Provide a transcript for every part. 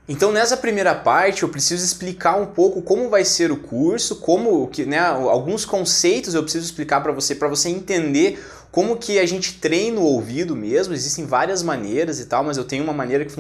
Então nessa primeira parte eu preciso explicar um pouco como vai ser o curso, como que, né, alguns conceitos eu preciso explicar para você entender como que a gente treina o ouvido mesmo. Existem várias maneiras e tal, mas eu tenho uma maneira que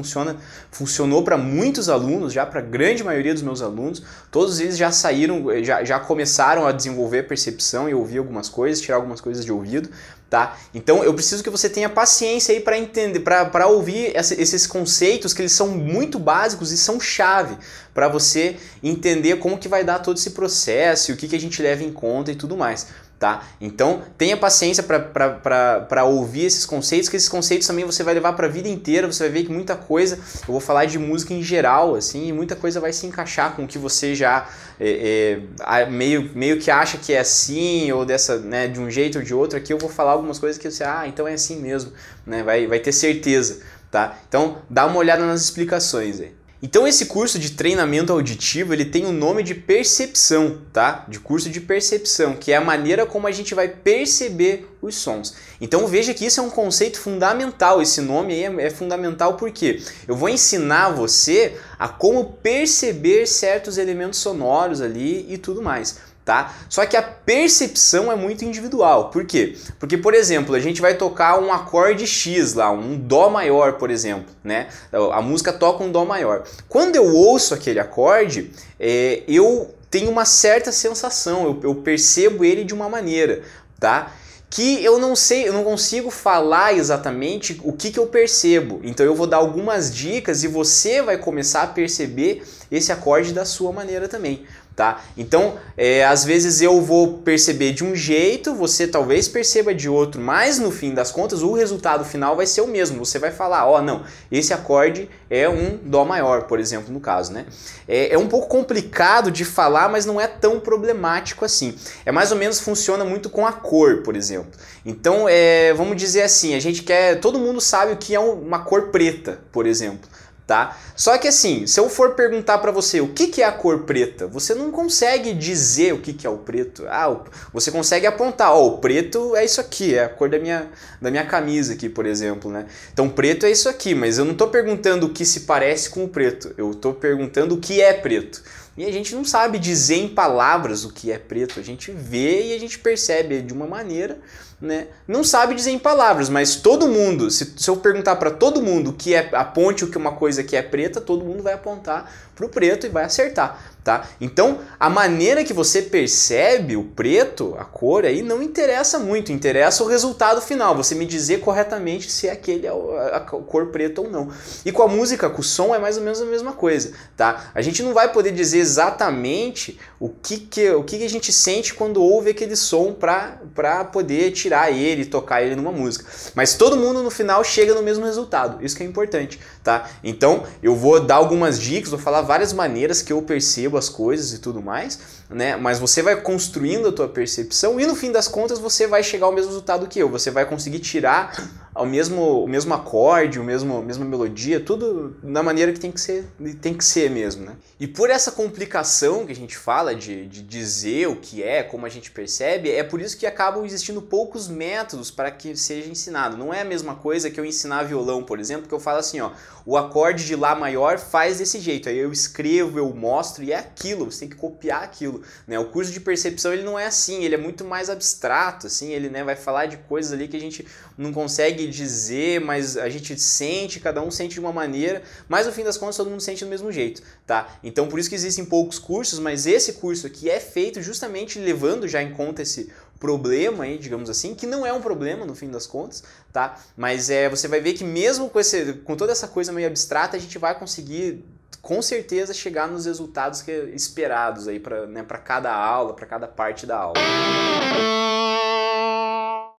funcionou para muitos alunos, já para a grande maioria dos meus alunos. Todos eles já saíram, já começaram a desenvolver percepção e ouvir algumas coisas, tirar algumas coisas de ouvido. Tá? Então eu preciso que você tenha paciência aí para entender, para ouvir esses conceitos, que eles são muito básicos e são chave para você entender como que vai dar todo esse processo e o que a gente leva em conta e tudo mais. Tá? Então tenha paciência para ouvir esses conceitos, que esses conceitos também você vai levar para a vida inteira. Você vai ver que muita coisa, eu vou falar de música em geral, assim, e muita coisa vai se encaixar com o que você já meio que acha que é assim, ou dessa, né, de um jeito ou de outro. Aqui eu vou falar algumas coisas que você, então é assim mesmo, né? Vai ter certeza. Tá? Então dá uma olhada nas explicações aí. Então esse curso de treinamento auditivo, ele tem o nome de percepção, tá? De curso de percepção, que é a maneira como a gente vai perceber os sons. Então veja que isso é um conceito fundamental, esse nome aí é fundamental porque eu vou ensinar você a como perceber certos elementos sonoros ali e tudo mais. Tá? Só que a percepção é muito individual. Por quê? Porque, por exemplo, a gente vai tocar um acorde X lá, um Dó maior, por exemplo, né? A música toca um Dó maior. Quando eu ouço aquele acorde, eu tenho uma certa sensação, eu percebo ele de uma maneira, tá? Que eu não sei, eu não consigo falar exatamente o que eu percebo. Então eu vou dar algumas dicas e você vai começar a perceber esse acorde da sua maneira também. Tá? Então, às vezes eu vou perceber de um jeito, você talvez perceba de outro, mas no fim das contas o resultado final vai ser o mesmo. Você vai falar, não, esse acorde é um Dó maior, por exemplo, no caso, né? É um pouco complicado de falar, mas não é tão problemático assim. Mais ou menos funciona muito com a cor, por exemplo. Então, vamos dizer assim, todo mundo sabe o que é uma cor preta, por exemplo. Tá? Só que assim, se eu for perguntar para você o que é a cor preta, você não consegue dizer o que é o preto. Você consegue apontar, o preto é isso aqui, é a cor da minha camisa aqui, por exemplo, né? Então preto é isso aqui, mas eu não estou perguntando o que se parece com o preto, eu estou perguntando o que é preto. E a gente não sabe dizer em palavras o que é preto, a gente vê e a gente percebe de uma maneira, né? Não sabe dizer em palavras, mas todo mundo, se eu perguntar para todo mundo que aponte o que uma coisa que é preta, todo mundo vai apontar para o preto e vai acertar. Tá? Então, a maneira que você percebe o preto, a cor aí, não interessa muito, interessa o resultado final, você me dizer corretamente se aquele é a cor preta ou não. E com a música, com o som, é mais ou menos a mesma coisa. Tá? A gente não vai poder dizer exatamente o que a gente sente quando ouve aquele som para poder tirar ele e tocar ele numa música. Mas todo mundo no final chega no mesmo resultado, isso que é importante. Tá? Então, eu vou dar algumas dicas, vou falar várias maneiras que eu percebo as coisas e tudo mais, né? Mas você vai construindo a tua percepção e no fim das contas você vai chegar ao mesmo resultado que eu. Você vai conseguir tirar o mesmo acorde, a mesma melodia, tudo da maneira que tem que ser mesmo, né? E por essa complicação que a gente fala de dizer o que como a gente percebe, é por isso que acabam existindo poucos métodos para que seja ensinado. Não é a mesma coisa que eu ensinar violão, por exemplo, que eu falo assim, o acorde de Lá maior faz desse jeito, aí eu escrevo, eu mostro e é aquilo, você tem que copiar aquilo, né? O curso de percepção ele não é assim, ele é muito mais abstrato, assim, ele, né, vai falar de coisas ali que a gente não consegue dizer, mas a gente sente, cada um sente de uma maneira, mas no fim das contas todo mundo sente do mesmo jeito, tá? Então por isso que existem poucos cursos, mas esse curso aqui é feito justamente levando já em conta esse problema aí, digamos assim, que não é um problema no fim das contas, tá? Mas você vai ver que mesmo com toda essa coisa meio abstrata, a gente vai conseguir com certeza chegar nos resultados esperados aí para cada aula, para cada parte da aula.